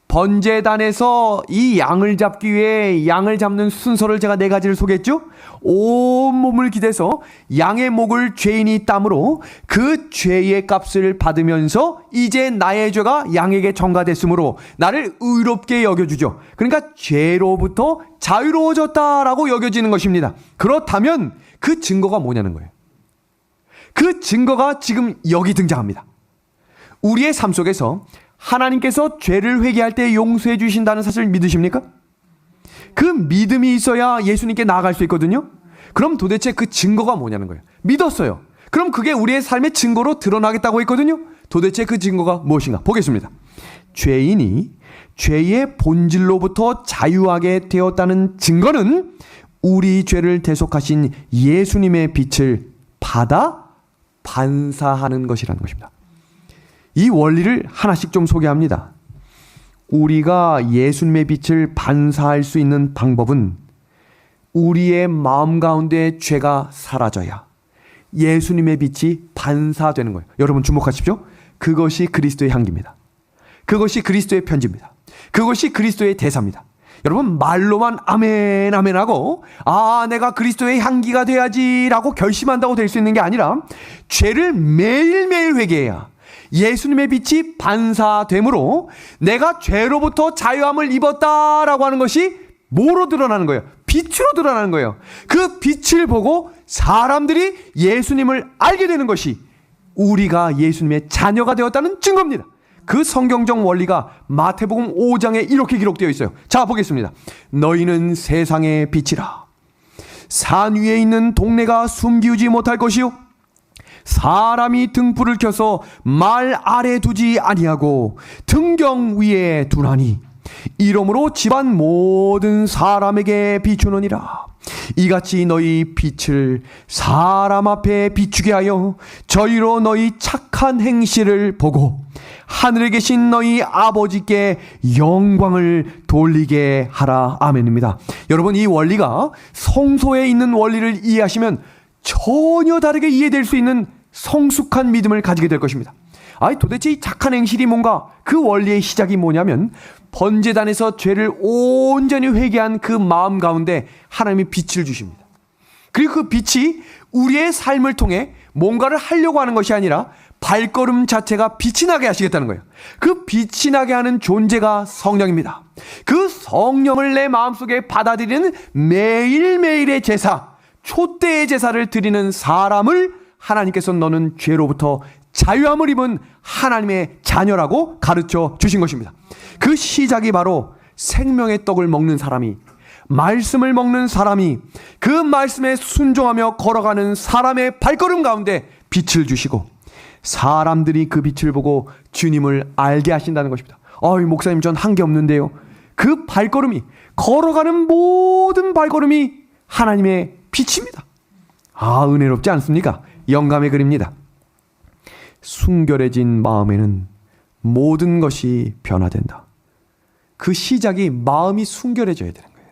번제단에서 이 양을 잡기 위해 양을 잡는 순서를 제가 4가지를 소개했죠. 온몸을 기대서 양의 목을 죄인이 땀으로 그 죄의 값을 받으면서 이제 나의 죄가 양에게 전가됐으므로 나를 의롭게 여겨주죠. 그러니까 죄로부터 자유로워졌다라고 여겨지는 것입니다. 그렇다면 그 증거가 뭐냐는 거예요. 그 증거가 지금 여기 등장합니다. 우리의 삶 속에서 하나님께서 죄를 회개할 때 용서해 주신다는 사실을 믿으십니까? 그 믿음이 있어야 예수님께 나아갈 수 있거든요. 그럼 도대체 그 증거가 뭐냐는 거예요. 믿었어요. 그럼 그게 우리의 삶의 증거로 드러나겠다고 했거든요. 도대체 그 증거가 무엇인가 보겠습니다. 죄인이 죄의 본질로부터 자유하게 되었다는 증거는 우리 죄를 대속하신 예수님의 빛을 받아 반사하는 것이라는 것입니다. 이 원리를 하나씩 좀 소개합니다. 우리가 예수님의 빛을 반사할 수 있는 방법은 우리의 마음 가운데 죄가 사라져야 예수님의 빛이 반사되는 거예요. 여러분 주목하십시오. 그것이 그리스도의 향기입니다. 그것이 그리스도의 편지입니다. 그것이 그리스도의 대사입니다. 여러분 말로만 아멘 아멘 하고 내가 그리스도의 향기가 돼야지 라고 결심한다고 될 수 있는 게 아니라 죄를 매일매일 회개해야 예수님의 빛이 반사되므로 내가 죄로부터 자유함을 입었다라고 하는 것이 뭐로 드러나는 거예요? 빛으로 드러나는 거예요. 그 빛을 보고 사람들이 예수님을 알게 되는 것이 우리가 예수님의 자녀가 되었다는 증거입니다. 그 성경적 원리가 마태복음 5장에 이렇게 기록되어 있어요. 자, 보겠습니다. 너희는 세상의 빛이라. 산 위에 있는 동네가 숨기우지 못할 것이요 사람이 등불을 켜서 말 아래 두지 아니하고 등경 위에 두나니 이러므로 집안 모든 사람에게 비추느니라. 이같이 너희 빛을 사람 앞에 비추게 하여 저희로 너희 착한 행실을 보고 하늘에 계신 너희 아버지께 영광을 돌리게 하라. 아멘입니다. 여러분 이 원리가 성소에 있는 원리를 이해하시면 전혀 다르게 이해될 수 있는 성숙한 믿음을 가지게 될 것입니다. 도대체 이 착한 행실이 뭔가 그 원리의 시작이 뭐냐면 번제단에서 죄를 온전히 회개한 그 마음 가운데 하나님이 빛을 주십니다. 그리고 그 빛이 우리의 삶을 통해 뭔가를 하려고 하는 것이 아니라 발걸음 자체가 빛이 나게 하시겠다는 거예요. 그 빛이 나게 하는 존재가 성령입니다. 그 성령을 내 마음속에 받아들이는 매일매일의 제사, 촛대의 제사를 드리는 사람을 하나님께서 너는 죄로부터 자유함을 입은 하나님의 자녀라고 가르쳐 주신 것입니다. 그 시작이 바로 생명의 떡을 먹는 사람이, 말씀을 먹는 사람이, 그 말씀에 순종하며 걸어가는 사람의 발걸음 가운데 빛을 주시고 사람들이 그 빛을 보고 주님을 알게 하신다는 것입니다. 목사님 전 한 게 없는데요. 그 발걸음이, 걸어가는 모든 발걸음이 하나님의 빛입니다. 은혜롭지 않습니까? 영감의 글입니다. 순결해진 마음에는 모든 것이 변화된다. 그 시작이 마음이 순결해져야 되는 거예요.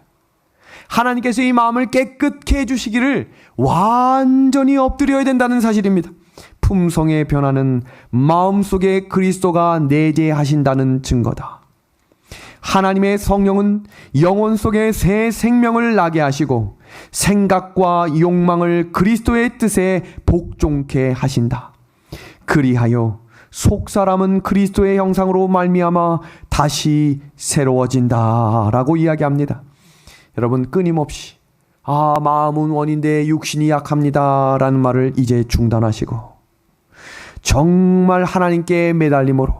하나님께서 이 마음을 깨끗게 해주시기를 완전히 엎드려야 된다는 사실입니다. 품성의 변화는 마음속에 그리스도가 내재하신다는 증거다. 하나님의 성령은 영혼 속에 새 생명을 나게 하시고 생각과 욕망을 그리스도의 뜻에 복종케 하신다. 그리하여 속사람은 그리스도의 형상으로 말미암아 다시 새로워진다 라고 이야기합니다. 여러분 끊임없이 마음은 원인데 육신이 약합니다 라는 말을 이제 중단하시고 정말 하나님께 매달림으로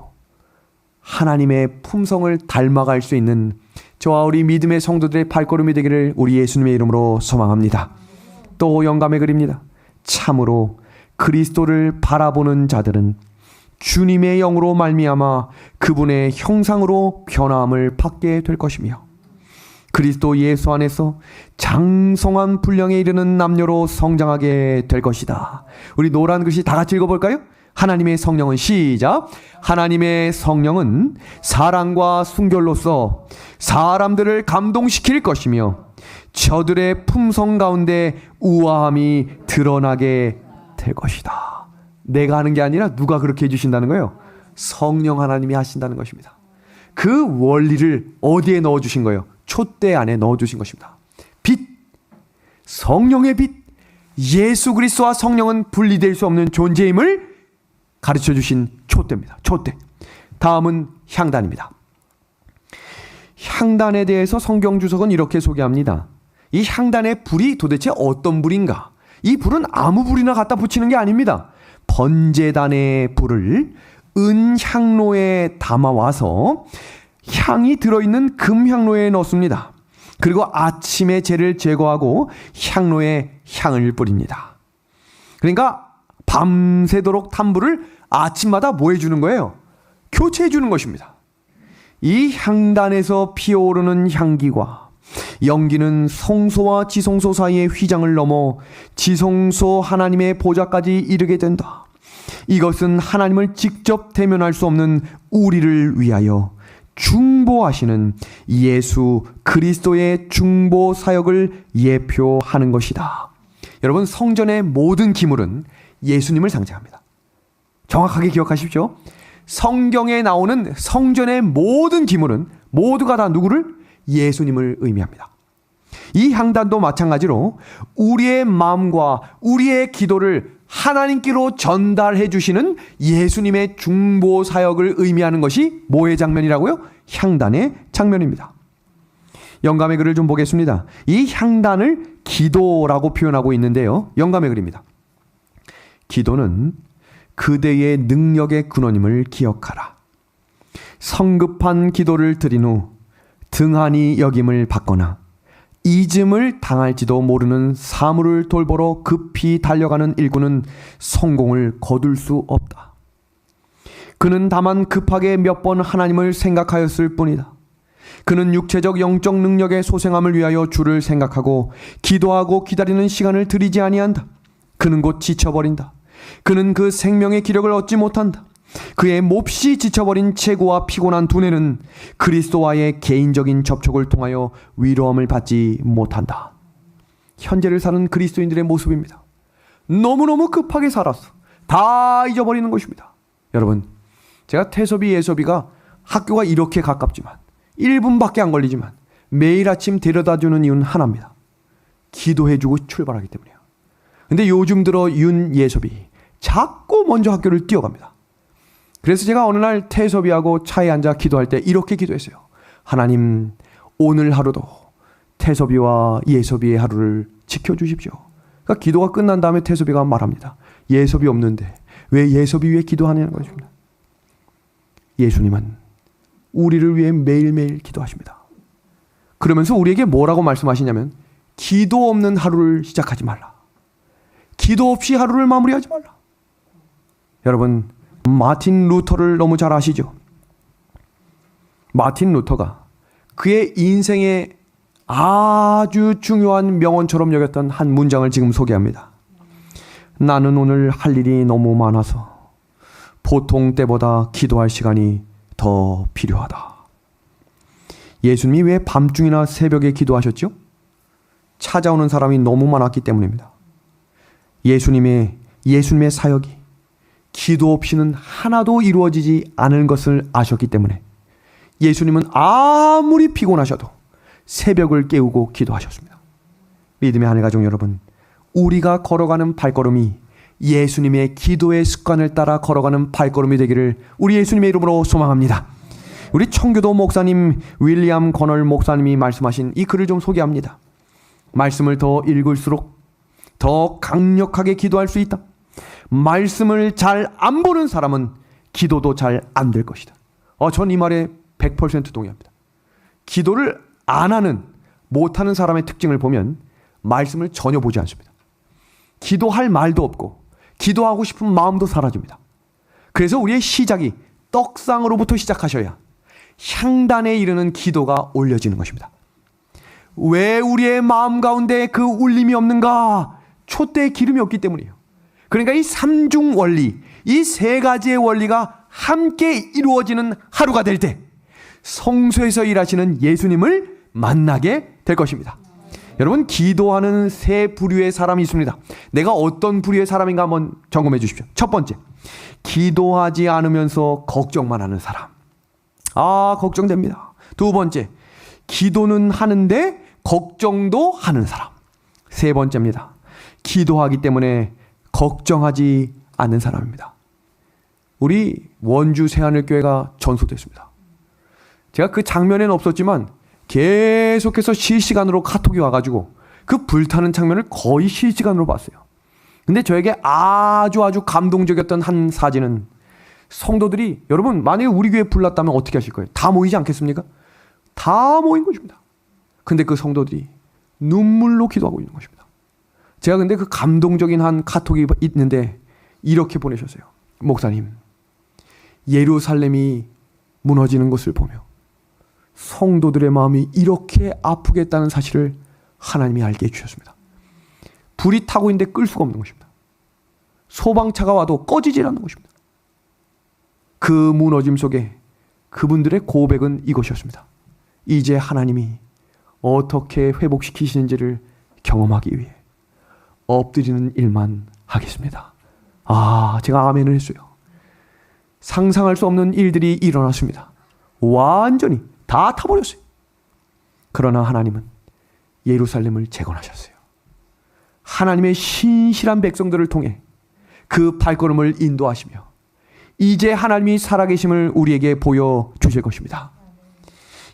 하나님의 품성을 닮아갈 수 있는 저와 우리 믿음의 성도들의 발걸음이 되기를 우리 예수님의 이름으로 소망합니다. 또 영감의 글입니다. 참으로 그리스도를 바라보는 자들은 주님의 영으로 말미암아 그분의 형상으로 변화함을 받게 될 것이며 그리스도 예수 안에서 장성한 분량에 이르는 남녀로 성장하게 될 것이다. 우리 노란 글씨 다 같이 읽어볼까요? 하나님의 성령은 시작. 하나님의 성령은 사랑과 순결로서 사람들을 감동시킬 것이며 저들의 품성 가운데 우아함이 드러나게 될 것이다. 내가 하는 게 아니라 누가 그렇게 해주신다는 거예요? 성령 하나님이 하신다는 것입니다. 그 원리를 어디에 넣어주신 거예요? 촛대 안에 넣어주신 것입니다. 빛, 성령의 빛, 예수 그리스도와 성령은 분리될 수 없는 존재임을 가르쳐주신 촛대입니다. 촛대. 다음은 향단입니다. 향단에 대해서 성경 주석은 이렇게 소개합니다. 이 향단의 불이 도대체 어떤 불인가? 이 불은 아무 불이나 갖다 붙이는 게 아닙니다. 번제단의 불을 은향로에 담아와서 향이 들어있는 금향로에 넣습니다. 그리고 아침에 죄를 제거하고 향로에 향을 뿌립니다. 그러니까 밤새도록 탄 불을 아침마다 뭐 해주는 거예요? 교체해 주는 것입니다. 이 향단에서 피어오르는 향기와 연기는 성소와 지성소 사이의 휘장을 넘어 지성소 하나님의 보좌까지 이르게 된다. 이것은 하나님을 직접 대면할 수 없는 우리를 위하여 중보하시는 예수 그리스도의 중보 사역을 예표하는 것이다. 여러분, 성전의 모든 기물은 예수님을 상징합니다. 정확하게 기억하십시오. 성경에 나오는 성전의 모든 기물은 모두가 다 누구를? 예수님을 의미합니다. 이 향단도 마찬가지로 우리의 마음과 우리의 기도를 하나님께로 전달해 주시는 예수님의 중보 사역을 의미하는 것이 뭐의 장면이라고요? 향단의 장면입니다. 영감의 글을 좀 보겠습니다. 이 향단을 기도라고 표현하고 있는데요. 영감의 글입니다. 기도는 그대의 능력의 근원임을 기억하라. 성급한 기도를 드린 후 등한히 여김을 받거나 잊음을 당할지도 모르는 사물을 돌보러 급히 달려가는 일꾼은 성공을 거둘 수 없다. 그는 다만 급하게 몇 번 하나님을 생각하였을 뿐이다. 그는 육체적 영적 능력의 소생함을 위하여 주를 생각하고 기도하고 기다리는 시간을 들이지 아니한다. 그는 곧 지쳐버린다. 그는 그 생명의 기력을 얻지 못한다. 그의 몹시 지쳐버린 체구와 피곤한 두뇌는 그리스도와의 개인적인 접촉을 통하여 위로함을 받지 못한다. 현재를 사는 그리스도인들의 모습입니다. 너무너무 급하게 살았어. 다 잊어버리는 것입니다. 여러분, 제가 태섭이 예섭이가 학교가 이렇게 가깝지만 1분밖에 안 걸리지만 매일 아침 데려다주는 이유는 하나입니다. 기도해주고 출발하기 때문이에요. 근데 요즘 들어 윤예섭이 자꾸 먼저 학교를 뛰어갑니다. 그래서 제가 어느 날 태섭이하고 차에 앉아 기도할 때 이렇게 기도했어요. 하나님, 오늘 하루도 태섭이와 예섭이의 하루를 지켜주십시오. 그러니까 기도가 끝난 다음에 태섭이가 말합니다. 예섭이 없는데 왜 예섭이 위해 기도하냐는 것입니다. 예수님은 우리를 위해 매일매일 기도하십니다. 그러면서 우리에게 뭐라고 말씀하시냐면 기도 없는 하루를 시작하지 말라. 기도 없이 하루를 마무리하지 말라. 여러분, 마틴 루터를 너무 잘 아시죠? 마틴 루터가 그의 인생의 아주 중요한 명언처럼 여겼던 한 문장을 지금 소개합니다. 나는 오늘 할 일이 너무 많아서 보통 때보다 기도할 시간이 더 필요하다. 예수님이 왜 밤중이나 새벽에 기도하셨죠? 찾아오는 사람이 너무 많았기 때문입니다. 예수님의 사역이 기도 없이는 하나도 이루어지지 않을 것을 아셨기 때문에 예수님은 아무리 피곤하셔도 새벽을 깨우고 기도하셨습니다. 믿음의 하늘 가족 여러분, 우리가 걸어가는 발걸음이 예수님의 기도의 습관을 따라 걸어가는 발걸음이 되기를 우리 예수님의 이름으로 소망합니다. 우리 청교도 목사님 윌리엄 거널 목사님이 말씀하신 이 글을 좀 소개합니다. 말씀을 더 읽을수록 더 강력하게 기도할 수 있다. 말씀을 잘 안 보는 사람은 기도도 잘 안 될 것이다. 전 이 말에 100% 동의합니다. 기도를 안 하는, 못하는 사람의 특징을 보면 말씀을 전혀 보지 않습니다. 기도할 말도 없고 기도하고 싶은 마음도 사라집니다. 그래서 우리의 시작이 떡상으로부터 시작하셔야 향단에 이르는 기도가 올려지는 것입니다. 왜 우리의 마음 가운데 그 울림이 없는가? 촛대에 기름이 없기 때문이에요. 그러니까 이 삼중 원리, 이 세 가지의 원리가 함께 이루어지는 하루가 될 때 성소에서 일하시는 예수님을 만나게 될 것입니다. 여러분, 기도하는 세 부류의 사람이 있습니다. 내가 어떤 부류의 사람인가 한번 점검해 주십시오. 첫 번째, 기도하지 않으면서 걱정만 하는 사람. 걱정됩니다. 두 번째, 기도는 하는데 걱정도 하는 사람. 세 번째입니다. 기도하기 때문에 걱정하지 않는 사람입니다. 우리 원주 새하늘교회가 전소됐습니다. 제가 그 장면에는 없었지만 계속해서 실시간으로 카톡이 와가지고 그 불타는 장면을 거의 실시간으로 봤어요. 근데 저에게 아주 감동적이었던 한 사진은 성도들이, 여러분 만약에 우리 교회에 불났다면 어떻게 하실 거예요? 다 모이지 않겠습니까? 다 모인 것입니다. 근데 그 성도들이 눈물로 기도하고 있는 것입니다. 제가 근데 그 감동적인 한 카톡이 있는데 이렇게 보내셨어요. 목사님, 예루살렘이 무너지는 것을 보며 성도들의 마음이 이렇게 아프겠다는 사실을 하나님이 알게 해주셨습니다. 불이 타고 있는데 끌 수가 없는 것입니다. 소방차가 와도 꺼지질 않는 것입니다. 그 무너짐 속에 그분들의 고백은 이것이었습니다. 이제 하나님이 어떻게 회복시키시는지를 경험하기 위해 엎드리는 일만 하겠습니다. 제가 아멘을 했어요. 상상할 수 없는 일들이 일어났습니다. 완전히 다 타버렸어요. 그러나 하나님은 예루살렘을 재건하셨어요. 하나님의 신실한 백성들을 통해 그 발걸음을 인도하시며 이제 하나님이 살아계심을 우리에게 보여주실 것입니다.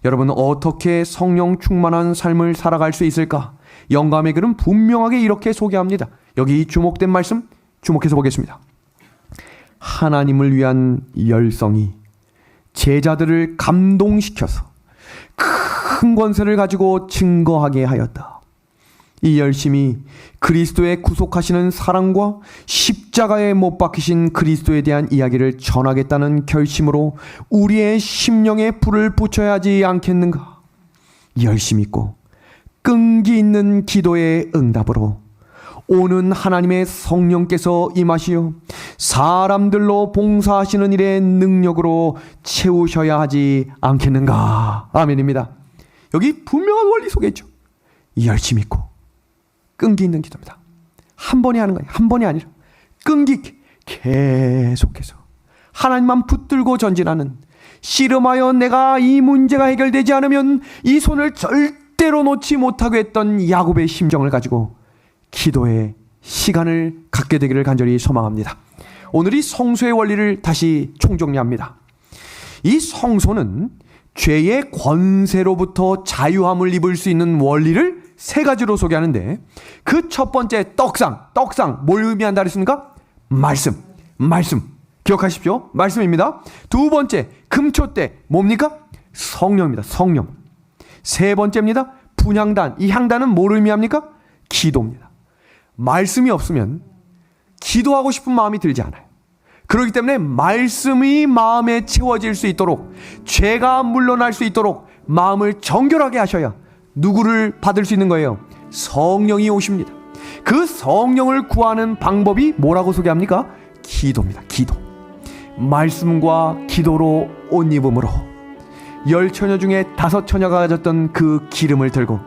여러분, 어떻게 성령 충만한 삶을 살아갈 수 있을까? 영감의 글은 분명하게 이렇게 소개합니다. 여기 주목된 말씀 주목해서 보겠습니다. 하나님을 위한 열성이 제자들을 감동시켜서 큰 권세를 가지고 증거하게 하였다. 이 열심이 그리스도의 구속하시는 사랑과 십자가에 못 박히신 그리스도에 대한 이야기를 전하겠다는 결심으로 우리의 심령에 불을 붙여야 하지 않겠는가? 열심 있고 끈기 있는 기도의 응답으로 오는 하나님의 성령께서 임하시어 사람들로 봉사하시는 일의 능력으로 채우셔야 하지 않겠는가? 아멘입니다. 여기 분명한 원리 속에 있죠. 열심 있고 끈기 있는 기도입니다. 한 번에 하는 거예요. 한 번이 아니라 끈기 있게 계속해서 하나님만 붙들고 전진하는, 씨름하여 내가 이 문제가 해결되지 않으면 이 손을 절대로 놓지 못하고 했던 야곱의 심정을 가지고 기도의 시간을 갖게 되기를 간절히 소망합니다. 오늘 이 성소의 원리를 다시 총정리합니다. 이 성소는 죄의 권세로부터 자유함을 입을 수 있는 원리를 세 가지로 소개하는데, 그 첫 번째 떡상 뭘 의미한다 그랬습니까? 말씀 기억하십시오. 말씀입니다. 두 번째 금초대 뭡니까? 성령입니다. 성령. 세 번째입니다. 분향단. 이 향단은 뭘 의미합니까? 기도입니다. 말씀이 없으면 기도하고 싶은 마음이 들지 않아요. 그렇기 때문에 말씀이 마음에 채워질 수 있도록, 죄가 물러날 수 있도록 마음을 정결하게 하셔야 누구를 받을 수 있는 거예요? 성령이 오십니다. 그 성령을 구하는 방법이 뭐라고 소개합니까? 기도입니다. 기도. 말씀과 기도로 옷 입음으로 10처녀 중에 5처녀가 가졌던 그 기름을 들고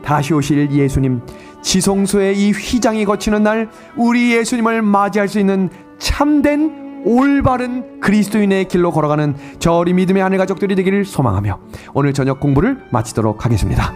다시 오실 예수님, 지성소의 이 휘장이 거치는 날 우리 예수님을 맞이할 수 있는 참된 올바른 그리스도인의 길로 걸어가는 저 우리 믿음의 하늘 가족들이 되기를 소망하며 오늘 저녁 공부를 마치도록 하겠습니다.